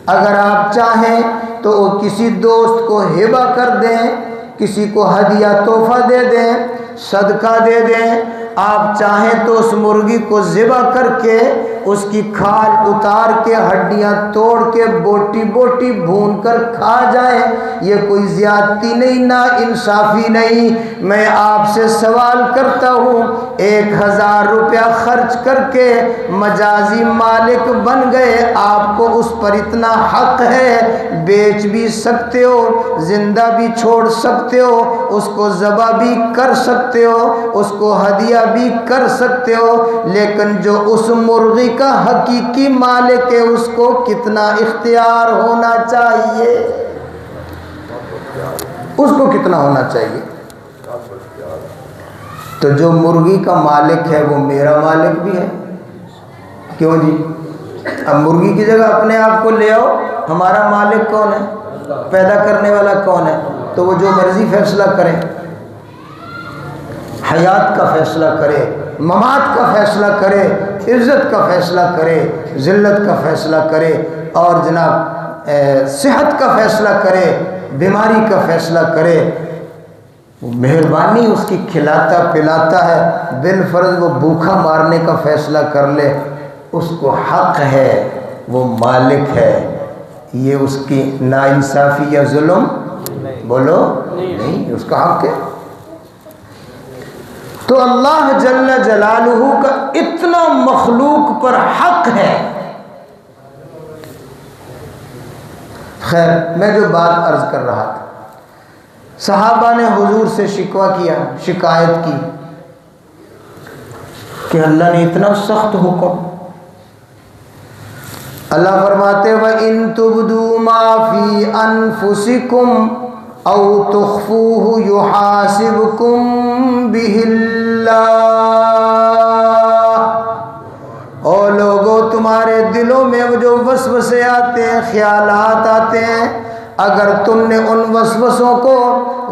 اگر آپ چاہیں تو کسی دوست کو ہبہ کر دیں، کسی کو ہدیہ تحفہ دے دیں، صدقہ دے دیں۔ آپ چاہیں تو اس مرغی کو ذبح کر کے اس کی کھال اتار کے ہڈیاں توڑ کے بوٹی بوٹی بھون کر کھا جائیں، یہ کوئی زیادتی نہیں، نا انصافی نہیں۔ میں آپ سے سوال کرتا ہوں، 1000 روپیہ خرچ کر کے مجازی مالک بن گئے، آپ کو اس پر اتنا حق ہے، بیچ بھی سکتے ہو، زندہ بھی چھوڑ سکتے ہو، اس کو ذبح بھی کر سکتے ہو، اس کو ہدیہ بھی کر سکتے ہو، لیکن جو اس مرغی کا حقیقی مالک ہے اس کو کتنا اختیار ہونا چاہیے، اس کو کتنا ہونا چاہیے؟ تو جو مرغی کا مالک ہے وہ میرا مالک بھی ہے، کیوں جی؟ اب مرغی کی جگہ اپنے آپ کو لے آؤ، ہمارا مالک کون ہے؟ پیدا کرنے والا کون ہے؟ تو وہ جو مرضی فیصلہ کرے، حیات کا فیصلہ کرے، ممات کا فیصلہ کرے، عزت کا فیصلہ کرے، ذلت کا فیصلہ کرے، اور جناب صحت کا فیصلہ کرے، بیماری کا فیصلہ کرے، وہ مہربانی اس کی کھلاتا پلاتا ہے، بالفرض وہ بھوکا مارنے کا فیصلہ کر لے، اس کو حق ہے، وہ مالک ہے، یہ اس کی ناانصافی یا ظلم بولو نہیں، اس کا حق ہے۔ تو اللہ جل جلالہ کا اتنا مخلوق پر حق ہے۔ خیر، میں جو بات عرض کر رہا تھا، صحابہ نے حضور سے شکوہ کیا، شکایت کی کہ اللہ نے اتنا سخت حکم۔ اللہ فرماتے وَإِن تُبْدُوا مَا فِي أَنفُسِكُمْ أَوْ تُخْفُوهُ يُحَاسِبْكُمْ بِهِ اللَّهُ۔ او لوگو، تمہارے دلوں میں وہ جو وسوسے آتے ہیں، خیالات آتے ہیں، اگر تم نے ان وسوسوں کو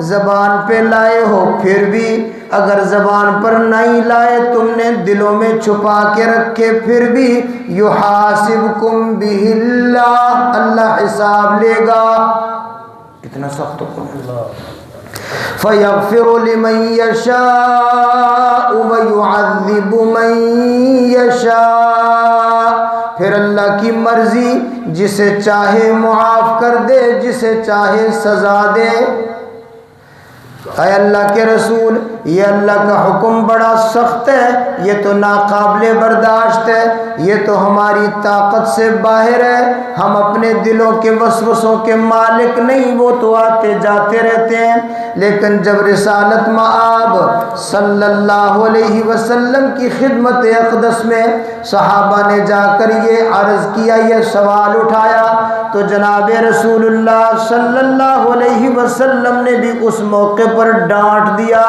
زبان پہ لائے ہو، پھر بھی اگر زبان پر نہیں لائے، تم نے دلوں میں چھپا کے رکھے، پھر بھی یحاسبکم بہ اللہ، اللہ حساب لے گا۔ کتنا سخت حکم ہے۔ فیغفر لمن یشاء ویعذب من یشاء، پھر اللہ کی مرضی، جسے چاہے معاف کر دے، جسے چاہے سزا دے۔ اے اللہ کے رسول، یہ اللہ کا حکم بڑا سخت ہے، یہ تو ناقابل برداشت ہے، یہ تو ہماری طاقت سے باہر ہے، ہم اپنے دلوں کے وسوسوں کے مالک نہیں، وہ تو آتے جاتے رہتے ہیں۔ لیکن جب رسالت مآب صلی اللہ علیہ وسلم کی خدمت اقدس میں صحابہ نے جا کر یہ عرض کیا، یہ سوال اٹھایا، تو جناب رسول اللہ صلی اللہ علیہ وسلم نے بھی اس موقع پر ڈانٹ دیا،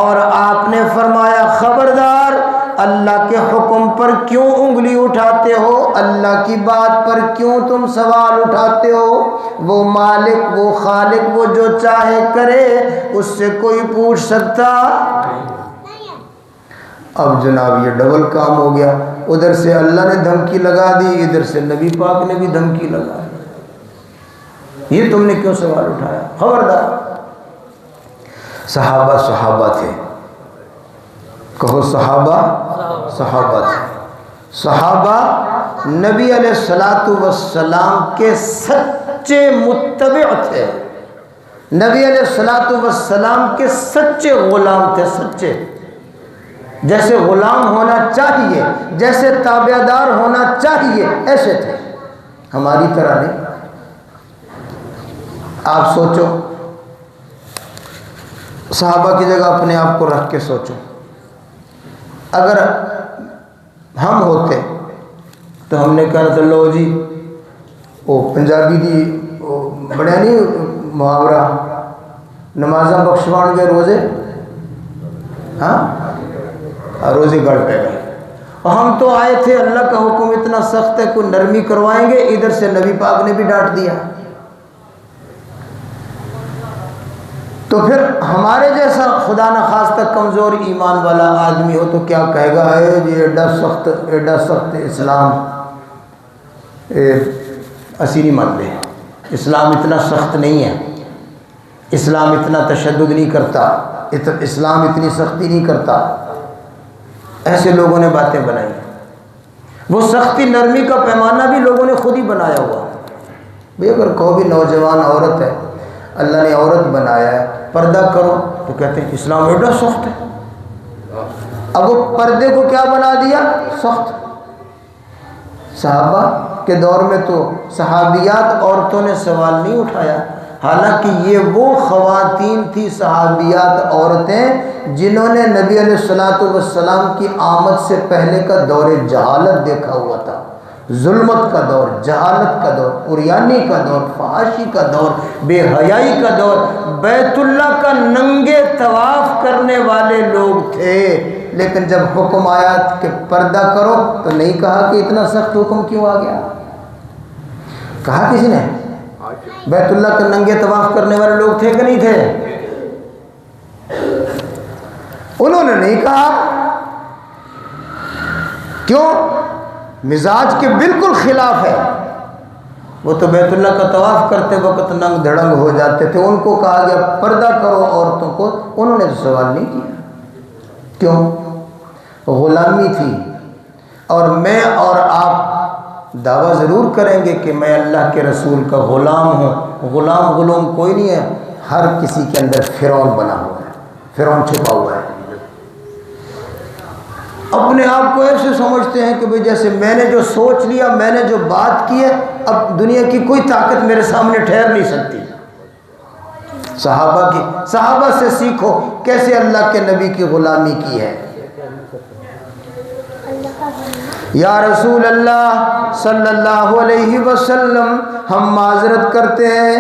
اور آپ نے فرمایا خبردار، اللہ کے حکم کیوں انگلی اٹھاتے ہو؟ اللہ کی بات پر کیوں تم سوال اٹھاتے ہو؟ وہ مالک، وہ خالق، وہ جو چاہے کرے، اس سے کوئی پوچھ سکتا؟ اب جناب یہ ڈبل کام ہو گیا، ادھر سے اللہ نے دھمکی لگا دی، ادھر سے نبی پاک نے بھی دھمکی لگا دی، یہ تم نے کیوں سوال اٹھایا؟ خبردار۔ صحابہ صحابہ تھے، کہو صحابہ صحابہ تھے، صحابہ نبی علیہ الصلاۃ والسلام کے سچے متبع تھے، نبی علیہ الصلاۃ والسلام کے سچے غلام تھے، سچے، جیسے غلام ہونا چاہیے، جیسے تابعدار ہونا چاہیے، ایسے تھے، ہماری طرح نہیں۔ آپ سوچو، صحابہ کی جگہ اپنے آپ کو رکھ کے سوچو، اگر ہم ہوتے تو ہم نے کہا تو لو جی، وہ پنجابی دی بڑے نہیں محاورہ، نمازاں بخشوان گئے روزے، ہاں روزے گڑ پہ گئے، اور ہم تو آئے تھے، اللہ کا حکم اتنا سخت ہے، کوئی نرمی کروائیں گے، ادھر سے نبی پاک نے بھی ڈانٹ دیا۔ تو پھر ہمارے جیسا خدا نخواستہ کمزور ایمان والا آدمی ہو تو کیا کہے گا، اے جی ایڈا سخت اسلام اسی نہیں مانتے، اسلام اتنا سخت نہیں ہے، اسلام اتنا تشدد نہیں کرتا، اسلام اتنی سختی نہیں کرتا۔ ایسے لوگوں نے باتیں بنائی، وہ سختی نرمی کا پیمانہ بھی لوگوں نے خود ہی بنایا ہوا۔ بھئی اگر کوئی بھی نوجوان عورت ہے، اللہ نے عورت بنایا ہے، پردہ کرو تو کہتے ہیں اسلام ایڈا سخت ہے، اب وہ پردے کو کیا بنا دیا؟ سخت۔ صحابہ کے دور میں تو صحابیات عورتوں نے سوال نہیں اٹھایا، حالانکہ یہ وہ خواتین تھی صحابیات عورتیں جنہوں نے نبی علیہ الصلاۃ والسلام کی آمد سے پہلے کا دور جہالت دیکھا ہوا تھا، ظلمت کا دور، جہالت کا دور، عریانی کا دور، فحاشی کا دور، بے حیائی کا دور، بیت اللہ کا ننگے طواف کرنے والے لوگ تھے۔ لیکن جب حکم آیا کہ پردہ کرو تو نہیں کہا کہ اتنا سخت حکم کیوں آ گیا؟ کہا کسی نے؟ بیت اللہ کے ننگے طواف کرنے والے لوگ تھے کہ نہیں تھے؟ انہوں نے نہیں کہا، کیوں؟ مزاج کے بالکل خلاف ہے، وہ تو بیت اللہ کا طواف کرتے وقت ننگ دھڑنگ ہو جاتے تھے، ان کو کہا گیا پردہ کرو عورتوں کو، انہوں نے تو سوال نہیں کیا۔ کیوں؟ غلامی تھی، اور میں اور آپ دعویٰ ضرور کریں گے کہ میں اللہ کے رسول کا غلام ہوں، غلام کوئی نہیں ہے، ہر کسی کے اندر فرعون بنا ہوا ہے، فرعون چھپا ہوا ہے، اپنے آپ کو ایسے سمجھتے ہیں کہ بھئی جیسے میں نے جو سوچ لیا، میں نے جو بات کی ہے، اب دنیا کی کوئی طاقت میرے سامنے ٹھہر نہیں سکتی۔ صحابہ سے سیکھو کیسے اللہ کے نبی کی غلامی کی ہے۔ یا رسول اللہ صلی اللہ علیہ وسلم، ہم معذرت کرتے ہیں،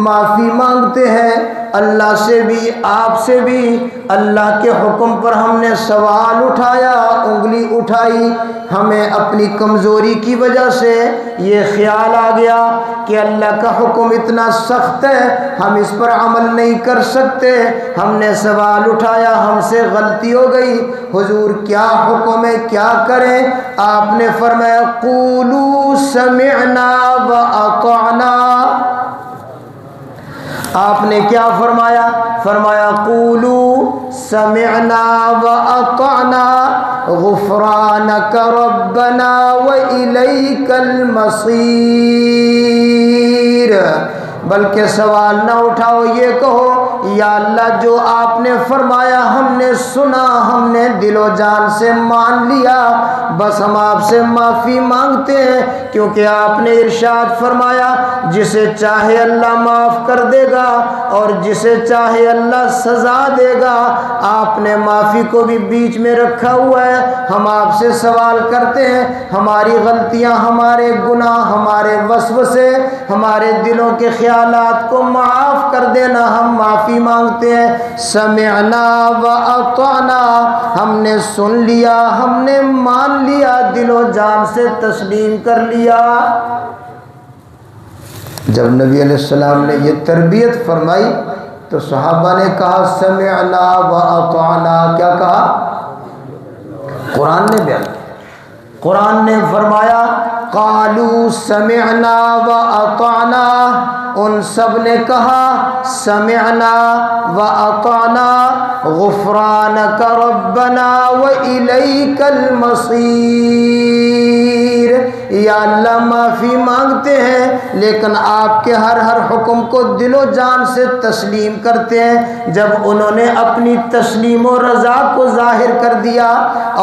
معافی مانگتے ہیں اللہ سے بھی، آپ سے بھی، اللہ کے حکم پر ہم نے سوال اٹھایا، انگلی اٹھائی، ہمیں اپنی کمزوری کی وجہ سے یہ خیال آ گیا کہ اللہ کا حکم اتنا سخت ہے، ہم اس پر عمل نہیں کر سکتے، ہم نے سوال اٹھایا، ہم سے غلطی ہو گئی، حضور کیا حکم ہے، کیا کریں؟ آپ نے فرمایا قولوا سمعنا واطعنا۔ آپ نے کیا فرمایا؟ فرمایا قولوا سمعنا واطعنا غفرانک ربنا والیک المصیر۔ بلکہ سوال نہ اٹھاؤ، یہ کہو یا اللہ جو آپ نے فرمایا ہم نے سنا، ہم نے دل و جان سے مان لیا، بس ہم آپ سے معافی مانگتے ہیں، کیونکہ آپ نے ارشاد فرمایا جسے چاہے اللہ معاف کر دے گا اور جسے چاہے اللہ سزا دے گا۔ آپ نے معافی کو بھی بیچ میں رکھا ہوا ہے۔ ہم آپ سے سوال کرتے ہیں ہماری غلطیاں، ہمارے گناہ، ہمارے وسوسے، ہمارے دلوں کے خیالات کو معاف کر دینا، ہم معافی معافی مانگتے ہیں سمعنا و اطعنا، ہم نے سن لیا، ہم نے مان لیا، دل و جان سے تسلیم کر لیا۔ جب نبی علیہ السلام نے یہ تربیت فرمائی تو صحابہ نے کہا سمعنا و اطعنا، کیا کہا؟ قرآن نے بیان کیا، قرآن نے فرمایا قالوا سمعنا و اطعنا، ان سب نے کہا سمعنا و اطعنا غفرانک ربنا و الیک المصیر، یا اللہ معافی مانگتے ہیں لیکن آپ کے ہر حکم کو دل و جان سے تسلیم کرتے ہیں۔ جب انہوں نے اپنی تسلیم و رضا کو ظاہر کر دیا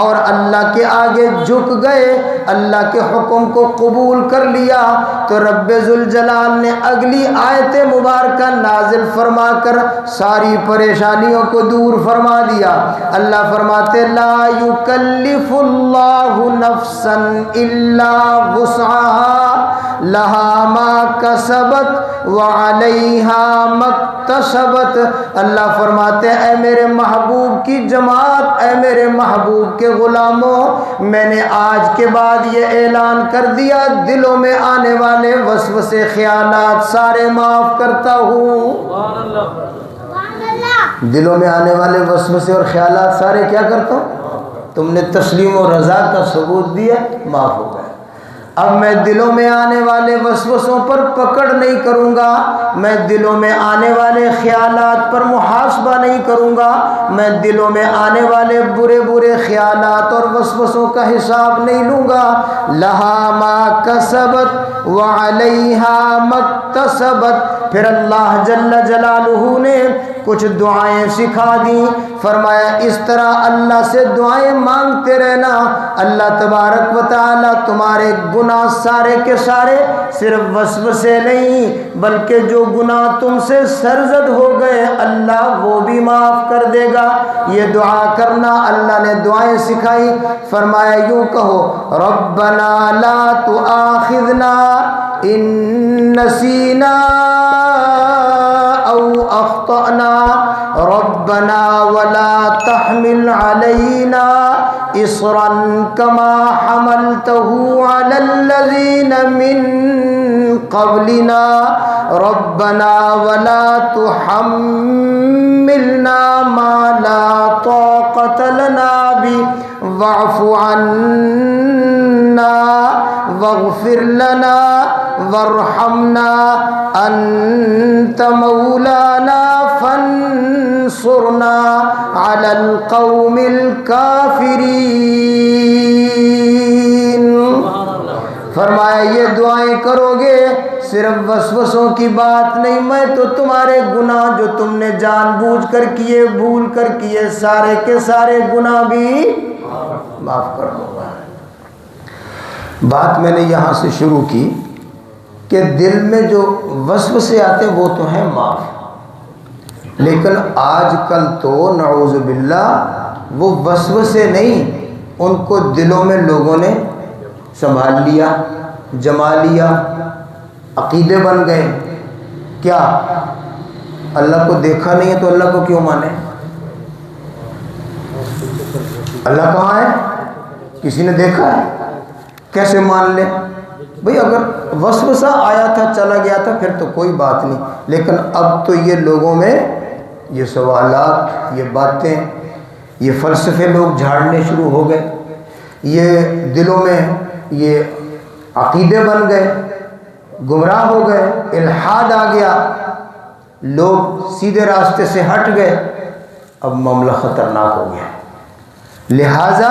اور اللہ کے آگے جھک گئے، اللہ کے حکم کو قبول کر لیا، تو رب ذوالجلال نے اگلی آیت مبارکہ نازل فرما کر ساری پریشانیوں کو دور فرما دیا۔ اللہ فرماتے لا یکلف اللہ نفسا الا وسعها لہا ما کسبت وعلیہا ما اکتسبت۔ اللہ فرماتے ہیں اے میرے محبوب کی جماعت، اے میرے محبوب کے غلاموں، میں نے آج کے بعد یہ اعلان کر دیا دلوں میں آنے والے وسوسے خیالات سارے معاف کرتا ہوں۔ دلوں میں آنے والے وسوسے اور خیالات سارے کیا کرتا ہوں؟ تم نے تسلیم و رضا کا ثبوت دیا، معاف ہو گئے۔ اب میں دلوں میں آنے والے وسوسوں پر پکڑ نہیں کروں گا، میں دلوں میں آنے والے خیالات پر محاسبہ نہیں کروں گا، میں دلوں میں آنے والے برے برے خیالات اور وسوسوں کا حساب نہیں لوں گا۔ لہا ما کسبت وعلیہا ما اکتسبت۔ پھر اللہ جل جلالہ نے کچھ دعائیں سکھا دیں، فرمایا اس طرح اللہ سے دعائیں مانگتے رہنا، اللہ تبارک و تعالی تمہارے گناہ سارے کے سارے صرف وسوسے نہیں بلکہ جو گناہ تم سے سرزد ہو گئے اللہ وہ بھی معاف کر دے گا۔ یہ دعا کرنا اللہ نے دعائیں سکھائی، فرمایا یوں کہو ربنا لا تؤاخذنا ان نسینا او اخطأنا ربنا ولا تحمل علينا اصرا كما حملته على الذين من قبلنا ربنا ولا تحملنا ما لا طاقة لنا به واعف عنا واغفر لنا وارحمنا انت مولانا فانصرنا على القوم الكافرین۔ فرمایا یہ دعائیں کرو گے صرف وسوسوں کی بات نہیں، میں تو تمہارے گناہ جو تم نے جان بوجھ کر کیے بھول کر کیے سارے کے سارے گناہ بھی معاف کر دوں گا۔ بات میں نے یہاں سے شروع کی کہ دل میں جو وسوسے آتے وہ تو ہیں معاف، لیکن آج کل تو نعوذ باللہ وہ وسوسے نہیں، ان کو دلوں میں لوگوں نے سنبھال لیا، جما لیا، عقیدے بن گئے۔ کیا اللہ کو دیکھا نہیں ہے تو اللہ کو کیوں مانے؟ اللہ کہاں ہے؟ کسی نے دیکھا ہے؟ کیسے مان لے؟ بھئی اگر وسوسہ آیا تھا چلا گیا تھا پھر تو کوئی بات نہیں، لیکن اب تو یہ لوگوں میں یہ سوالات، یہ باتیں، یہ فلسفے لوگ جھاڑنے شروع ہو گئے، یہ دلوں میں یہ عقیدے بن گئے، گمراہ ہو گئے، الحاد آ گیا، لوگ سیدھے راستے سے ہٹ گئے، اب معاملہ خطرناک ہو گیا۔ لہٰذا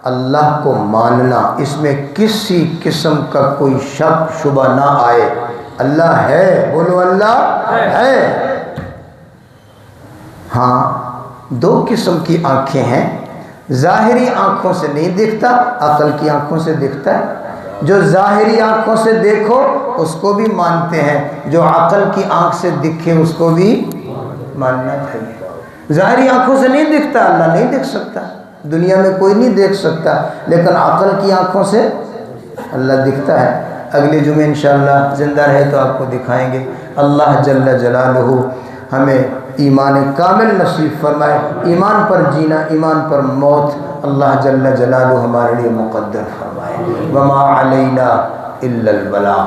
اللہ کو ماننا، اس میں کسی قسم کا کوئی شک شبہ نہ آئے، اللہ ہے، بولو اللہ ہے۔ ہاں دو قسم کی آنکھیں ہیں، ظاہری آنکھوں سے نہیں دکھتا، عقل کی آنکھوں سے دکھتا ہے۔ جو ظاہری آنکھوں سے دیکھو اس کو بھی مانتے ہیں، جو عقل کی آنکھ سے دکھے اس کو بھی ماننا چاہیے۔ ظاہری آنکھوں سے نہیں دکھتا، اللہ نہیں دیکھ سکتا، دنیا میں کوئی نہیں دیکھ سکتا، لیکن عقل کی آنکھوں سے اللہ دکھتا ہے۔ اگلے جمعے انشاءاللہ زندہ رہے تو آپ کو دکھائیں گے۔ اللہ جل جلالہ ہمیں ایمان کامل نصیب فرمائے، ایمان پر جینا، ایمان پر موت اللہ جل جلالہ ہمارے لیے مقدر فرمائے۔ وما علینا الا البلاغ۔